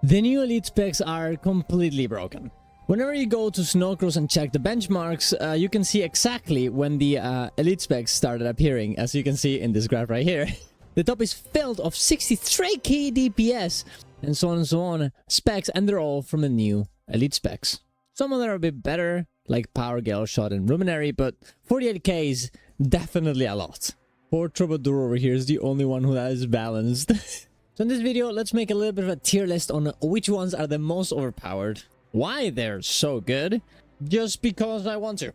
The new elite specs are completely broken. Whenever you go to Snowcross and check the benchmarks, you can see exactly when the elite specs started appearing, as you can see in this graph right here. The top is filled of 63k DPS and so on specs, and they're all from the new elite specs. Some of them are a bit better, like Power, Galeshot, and Luminary, but 48k is definitely a lot. Poor Troubadour over here is the only one who is balanced. So in this video, let's make a little bit of a tier list on which ones are the most overpowered, why they're so good, just because I want to.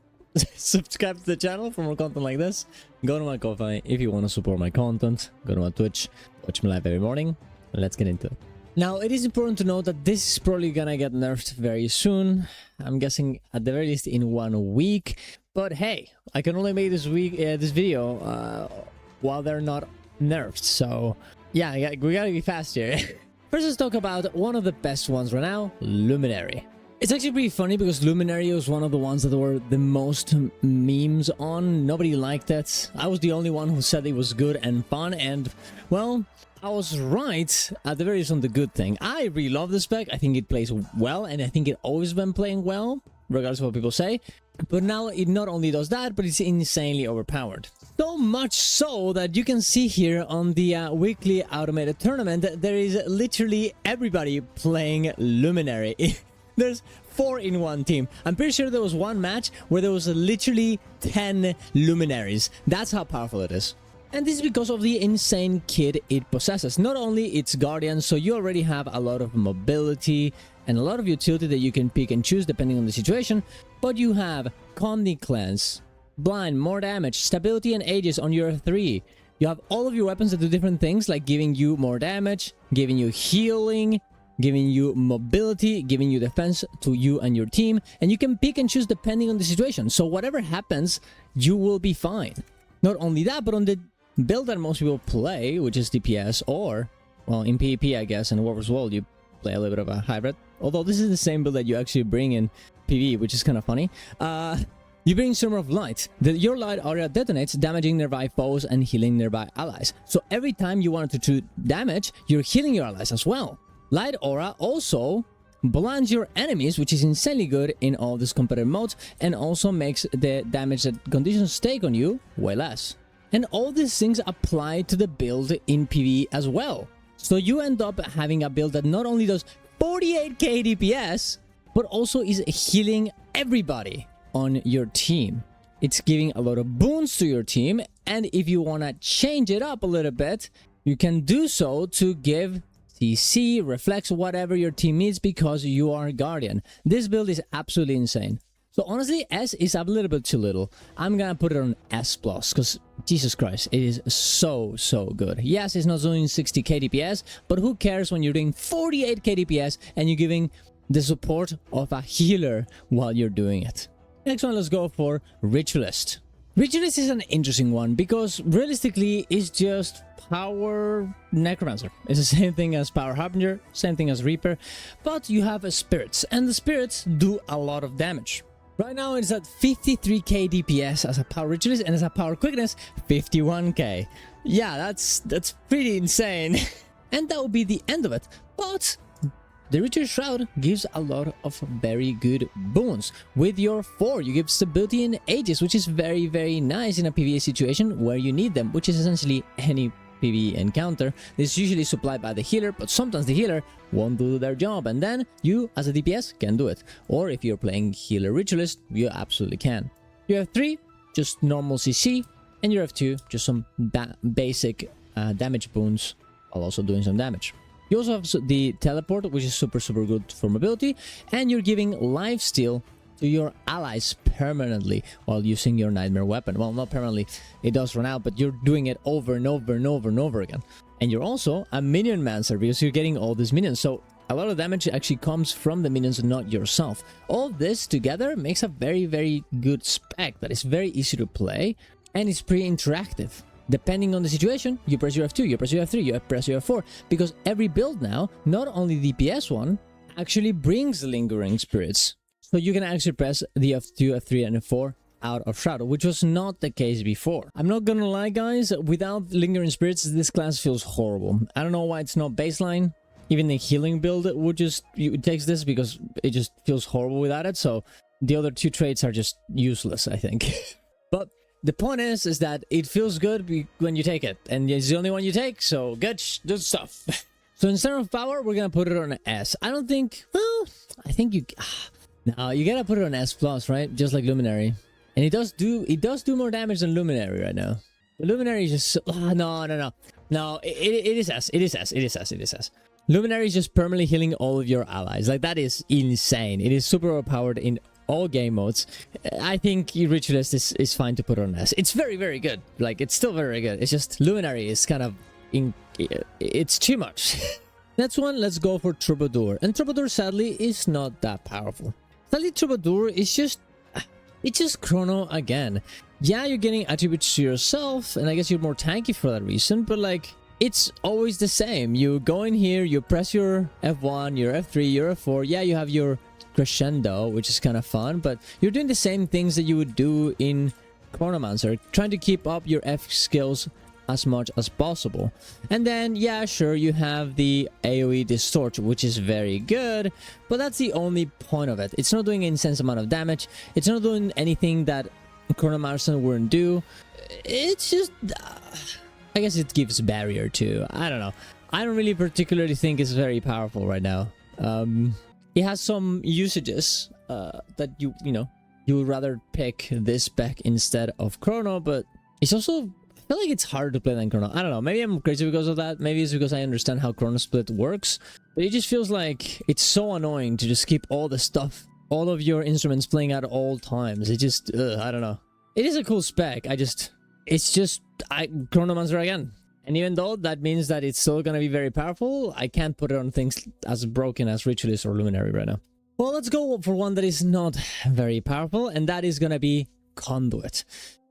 Subscribe to the channel for more content like this. Go to my Ko-Fi if you want to support my content. Go to my Twitch, watch me live every morning. Let's get into it. Now, it is important to note that this is probably gonna get nerfed very soon. I'm guessing at the very least in 1 week. But hey, I can only make this video while they're not nerfed. So yeah, we gotta be fast here. First, let's talk about one of the best ones right now, Luminary. It's actually pretty funny because Luminary was one of the ones that were the most memes on. Nobody liked it. I was the only one who said it was good and fun, and well, I was right at the very least on the good thing. I really love the spec. I think it plays well, and I think it always been playing well, regardless of what people say. But now it not only does that, but it's insanely overpowered. So much so that you can see here on the weekly automated tournament, there is literally everybody playing Luminary. There's 4 in one team. I'm pretty sure there was one match where there was literally 10 Luminaries. That's how powerful it is. And this is because of the insane kit it possesses. Not only its Guardian, so you already have a lot of mobility and a lot of utility that you can pick and choose depending on the situation, but you have Conduit Cleanse, Blind, more damage, stability and ages on your 3. You have all of your weapons that do different things, like giving you more damage, giving you healing, giving you mobility, giving you defense to you and your team, and you can pick and choose depending on the situation. So whatever happens, you will be fine. Not only that, but on the build that most people play, which is DPS, or, well, in PvP, I guess, and War vs. World, you play a little bit of a hybrid. Although this is the same build that you actually bring in PvE, which is kind of funny. You bring Storm of Light. Your light aura detonates, damaging nearby foes and healing nearby allies. So every time you want to do damage, you're healing your allies as well. Light aura also blinds your enemies, which is insanely good in all these competitive modes, and also makes the damage that conditions take on you way less. And all these things apply to the build in PvE as well. So you end up having a build that not only does 48k DPS, but also is healing everybody on your team. It's giving a lot of boons to your team, and if you want to change it up a little bit, you can do so to give CC, Reflex, whatever your team needs, because you are Guardian. This build is absolutely insane. So honestly, S is a little bit too little. I'm gonna put it on S+, because Jesus Christ, it is so good. Yes, it's not doing 60k DPS, but who cares when you're doing 48k DPS and you're giving the support of a healer while you're doing it. Next one, let's go for Ritualist. Ritualist is an interesting one because realistically it's just Power Necromancer. It's the same thing as Power Harbinger, same thing as Reaper, but you have spirits, and the spirits do a lot of damage. Right now it's at 53k DPS as a Power Ritualist, and as a Power Quickness 51k. Yeah, that's pretty insane. And that will be the end of it. But the Ritual Shroud gives a lot of very good boons. With your 4, you give stability and ages, which is very nice in a PvE situation where you need them, which is essentially any PvE encounter. This is usually supplied by the healer, but sometimes the healer won't do their job, and then you, as a DPS, can do it. Or if you're playing Healer Ritualist, you absolutely can. You have 3, just normal CC, and you have 2, just some basic damage boons, while also doing some damage. You also have the teleport, which is super good for mobility, and you're giving lifesteal to your allies permanently while using your nightmare weapon. Well, not permanently, it does run out, but you're doing it over and over again. And you're also a minion mancer because you're getting all these minions, so a lot of damage actually comes from the minions, not yourself. All this together makes a very good spec that is very easy to play, and it's pretty interactive. Depending on the situation, you press your F2, you press your F3, you press your F4, because every build now, not only the DPS one, actually brings Lingering Spirits. So you can actually press the F2, F3, and F4 out of Shroud, which was not the case before. I'm not gonna lie, guys, without Lingering Spirits, this class feels horrible. I don't know why it's not baseline. Even the healing build would just, it takes this because it just feels horrible without it. So the other two traits are just useless, I think. But the point is that it feels good when you take it, and it's the only one you take, so good stuff. So instead of power, we're gonna put it on an S. I don't think, well, I think you, no, you gotta put it on S plus, right? Just like Luminary. And it does do more damage than Luminary right now. The Luminary is just, no, it is S. Luminary is just permanently healing all of your allies. Like, that is insane. It is super overpowered in all game modes. I think Ritualist is fine to put on S. It's very, very good. Like, it's still very good. It's just Luminary is kind of, it's too much. Next one, let's go for Troubadour. And Troubadour, sadly, is not that powerful. Sadly, Troubadour is just, it's just Chrono again. Yeah, you're getting attributes to yourself, and I guess you're more tanky for that reason, but like, it's always the same. You go in here, you press your F1, your F3, your F4. Yeah, you have your crescendo, which is kind of fun, but you're doing the same things that you would do in Chronomancer, trying to keep up your F skills as much as possible. And then, yeah, sure, you have the AoE Distort, which is very good, but that's the only point of it. It's not doing an insane amount of damage. It's not doing anything that Chronomancer wouldn't do. It's just... I guess it gives barrier too. I don't know. I don't really particularly think it's very powerful right now. It has some usages that you would rather pick this spec instead of Chrono, but it's also, I feel like it's harder to play than Chrono. I don't know. Maybe I'm crazy because of that. Maybe it's because I understand how Chrono Split works, but it just feels like it's so annoying to just keep all the stuff, all of your instruments playing at all times. It just, I don't know. It is a cool spec. It's just Chronomancer again. And even though that means that it's still gonna be very powerful, I can't put it on things as broken as Ritualist or Luminary right now. Well, let's go for one that is not very powerful, and that is gonna be Conduit.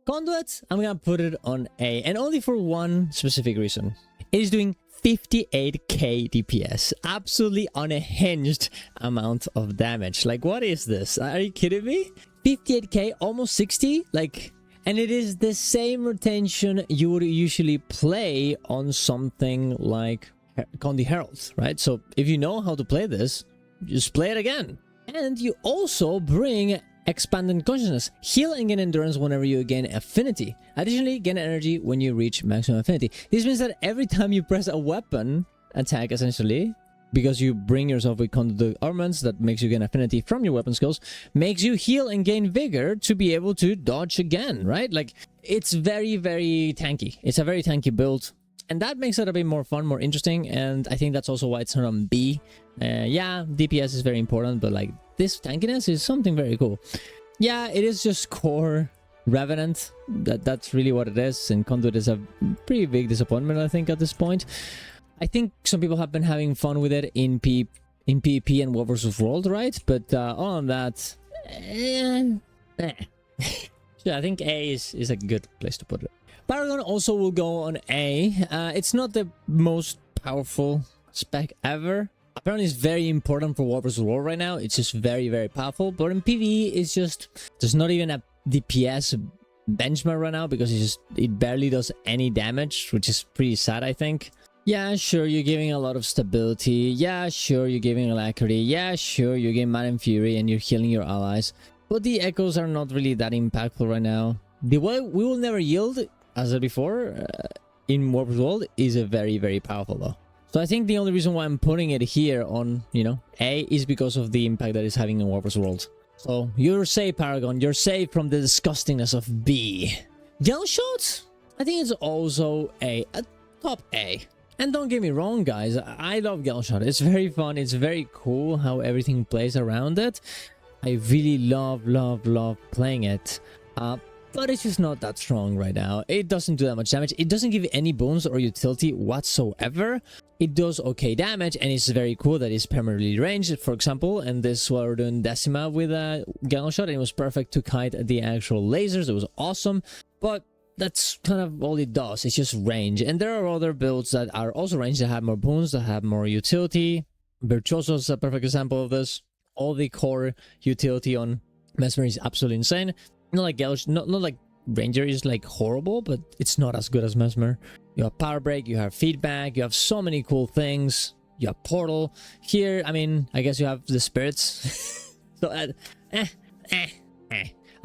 Conduit, I'm gonna put it on A, and only for one specific reason. It is doing 58k DPS. Absolutely unhinged amount of damage. Like, what is this? Are you kidding me? 58k, almost 60? Like... And it is the same retention you would usually play on something like Conduit Herald, right? So if you know how to play this, just play it again. And you also bring Expanded Consciousness, heal and gain endurance whenever you gain affinity. Additionally, gain energy when you reach maximum affinity. This means that every time you press a weapon attack, essentially, because you bring yourself with Conduit armaments that makes you gain affinity from your weapon skills, makes you heal and gain vigor to be able to dodge again, right? Like, it's very, very tanky. It's a very tanky build, and that makes it a bit more fun, more interesting, and I think that's also why it's not on B. Yeah, DPS is very important, but like, this tankiness is something very cool. Yeah, it is just core Revenant. That's really what it is, and Conduit is a pretty big disappointment, I think, at this point. I think some people have been having fun with it in PvP and World vs. World, right? But on that, yeah, I think A is a good place to put it. Paragon also will go on A. It's not the most powerful spec ever. Apparently, it's very important for World vs. World right now. It's just very, very powerful. But in PvE, it's just, there's not even a DPS benchmark right now because it barely does any damage, which is pretty sad, I think. Yeah, sure, you're giving a lot of stability. Yeah, sure, you're giving alacrity. Yeah, sure, you're getting Mad and Fury and you're healing your allies. But the echoes are not really that impactful right now. The way We Will Never Yield, as I said before, in World vs. World is a very, very powerful though. So I think the only reason why I'm putting it here on, A is because of the impact that it's having in World vs. World. So you're safe, Paragon. You're safe from the disgustingness of B. Galeshot, I think it's also a top A. And don't get me wrong, guys, I love Galeshot. It's very fun. It's very cool how everything plays around it. I really love playing it. But it's just not that strong right now. It doesn't do that much damage. It doesn't give any boons or utility whatsoever. It does okay damage, and it's very cool that it's permanently ranged, for example. And this is what we're doing Decima with Galeshot, and it was perfect to kite the actual lasers. It was awesome. But that's kind of all it does. It's just range. And there are other builds that are also range that have more boons, that have more utility. Virtuoso is a perfect example of this. All the core utility on Mesmer is absolutely insane. Not like Galeshot, not like Ranger is like horrible, but it's not as good as Mesmer. You have Power Break, you have Feedback, you have so many cool things. You have Portal. Here, I mean, I guess you have the Spirits. So, I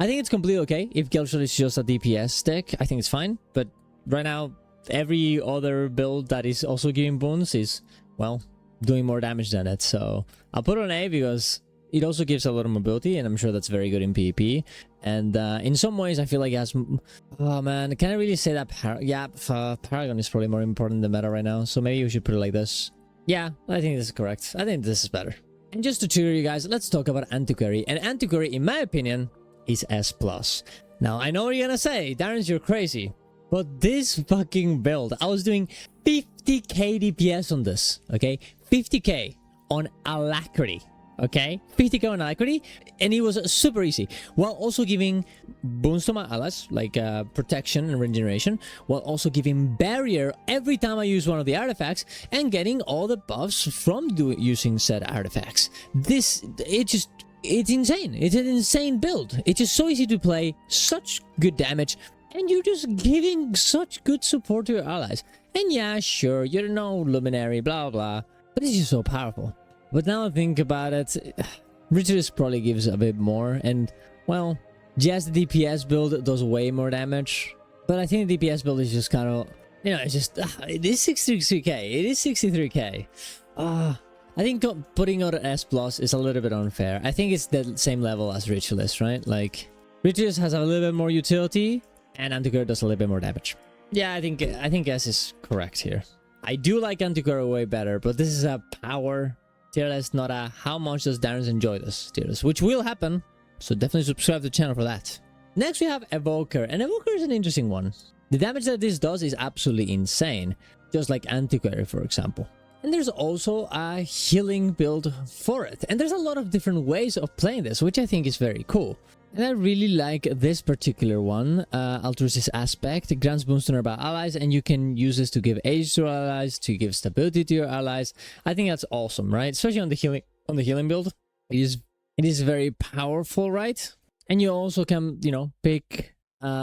think it's completely okay. If Galeshot is just a DPS deck, I think it's fine. But right now, every other build that is also giving boons is, well, doing more damage than it. So I'll put it on A because it also gives a lot of mobility, and I'm sure that's very good in PvP. And in some ways, I feel like it has... Oh man, can I really say that? Paragon is probably more important than meta right now. So maybe we should put it like this. Yeah, I think this is correct. I think this is better. And just to trigger you guys, let's talk about Antiquary. And Antiquary, in my opinion, is S+. Now, I know what you're gonna say. Darren, you're crazy. But this fucking build, I was doing 50k DPS on this, okay? 50k on Alacrity, okay? 50k on Alacrity, and it was super easy, while also giving boons to my allies, like protection and regeneration, while also giving barrier every time I use one of the artifacts, and getting all the buffs from using said artifacts. It's insane. It's an insane build. It's just so easy to play, such good damage, and you're just giving such good support to your allies. And yeah, sure, you don't know Luminary, blah, blah, but it's just so powerful. But now I think about it, Ritualist probably gives a bit more, and, well, yes, the DPS build does way more damage, but I think the DPS build is just kind of, you know, it's just, it is 63k, it is 63k. I think putting out an S+ is a little bit unfair. I think it's the same level as Ritualist, right? Like, Ritualist has a little bit more utility, and Antiquary does a little bit more damage. Yeah, I think S is correct here. I do like Antiquary way better, but this is a power tier list, not a how much does Darren enjoy this tier list, which will happen, so definitely subscribe to the channel for that. Next we have Evoker, and Evoker is an interesting one. The damage that this does is absolutely insane, just like Antiquary, for example. And there's also a healing build for it, and there's a lot of different ways of playing this, which I think is very cool. And I really like this particular one, Altruistic Aspect. It grants boons to nearby allies, and you can use this to give age to your allies, to give stability to your allies. I think that's awesome, right? Especially on the healing build. It is very powerful, right? And you also can, you know, pick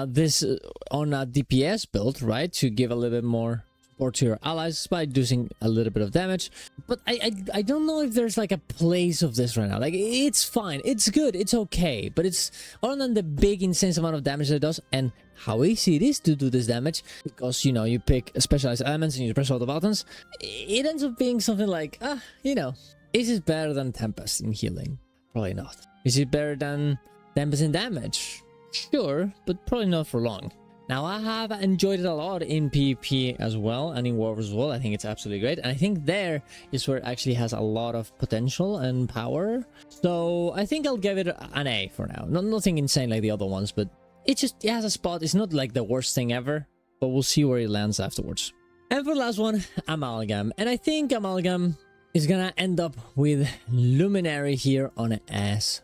this on a DPS build, right? To give a little bit more support to your allies by doing a little bit of damage. But I don't know if there's like a place of this right now. Like, it's fine, it's good, it's okay, but it's other than the big insane amount of damage that it does and how easy it is to do this damage, because, you know, you pick specialized elements and you press all the buttons, it ends up being something like, you know, is it better than Tempest in healing? Probably not. Is it better than Tempest in damage? Sure, but probably not for long. Now, I have enjoyed it a lot in PvP as well, and in War as well. I think it's absolutely great. And I think there is where it actually has a lot of potential and power. So I think I'll give it an A for now. Nothing insane like the other ones, but it has a spot. It's not like the worst thing ever, but we'll see where it lands afterwards. And for the last one, Amalgam. And I think Amalgam is gonna end up with Luminary here on an S+.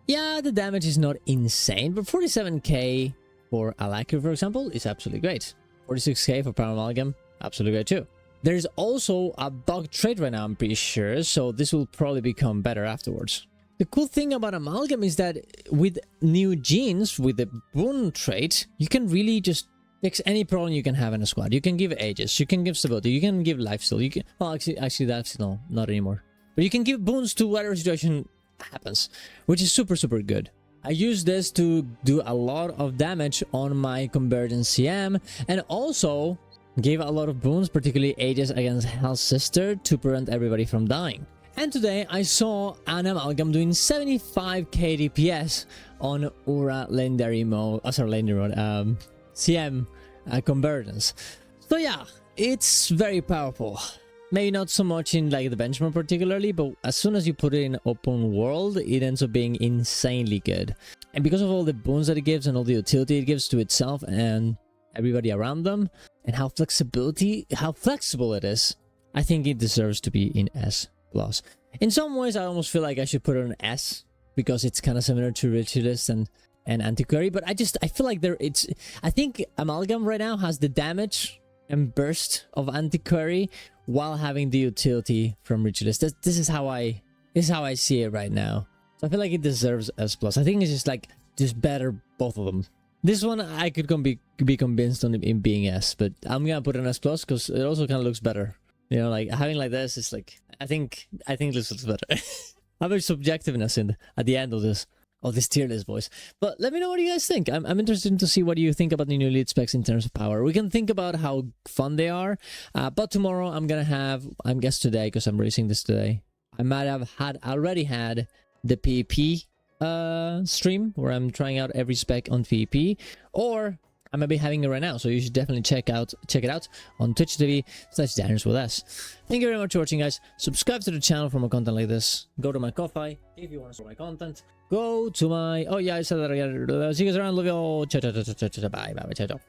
Yeah, the damage is not insane, but 47k for Alacrity, for example, is absolutely great. 46k for Power Amalgam, absolutely great too. There's also a bug trait right now, I'm pretty sure, so this will probably become better afterwards. The cool thing about Amalgam is that with new genes, with the boon trait, you can really just fix any problem you can have in a squad. You can give ages, you can give stability, you can give lifesteal, you can... Well, actually that's... No, not anymore. But you can give boons to whatever situation happens, which is super, super good. I use this to do a lot of damage on my Convergent CM, and also gave a lot of boons, particularly ages against Hell's Sister, to prevent everybody from dying. And today I saw an Amalgam doing 75k DPS on Aura Legendary mode, CM Convergence. So yeah, it's very powerful. Maybe not so much in like the benchmark particularly, but as soon as you put it in open world, it ends up being insanely good. And because of all the boons that it gives and all the utility it gives to itself and everybody around them, and how flexible it is, I think it deserves to be in S+. In some ways, I almost feel like I should put it on S, because it's kind of similar to Ritualist and Antiquary, but I feel like I think Amalgam right now has the damage and burst of Antiquary while having the utility from Ritualist. This is how I see it right now. So I feel like it deserves S+. I think it's just better, both of them. This one I could be convinced on it being S, but I'm gonna put it on S+ because it also kind of looks better. You know, like having like this is like, I think this looks better. How much subjectiveness at the end of this tier list, boys. But let me know what you guys think. I'm interested to see what you think about the new elite specs in terms of power. We can think about how fun they are. But tomorrow I guess today, because I'm releasing this today, I might have already had the PvP stream where I'm trying out every spec on PvP, or I might be having it right now, so you should definitely check it out on twitch.tv/DanielsWithS. Thank you very much for watching, guys. Subscribe to the channel for more content like this. Go to my Ko-Fi if you want to support my content. Go to my... Oh yeah, I said that again. See you guys around. Love you all. Ciao, ciao, ciao, ciao, ciao. Bye, bye, ciao, ciao.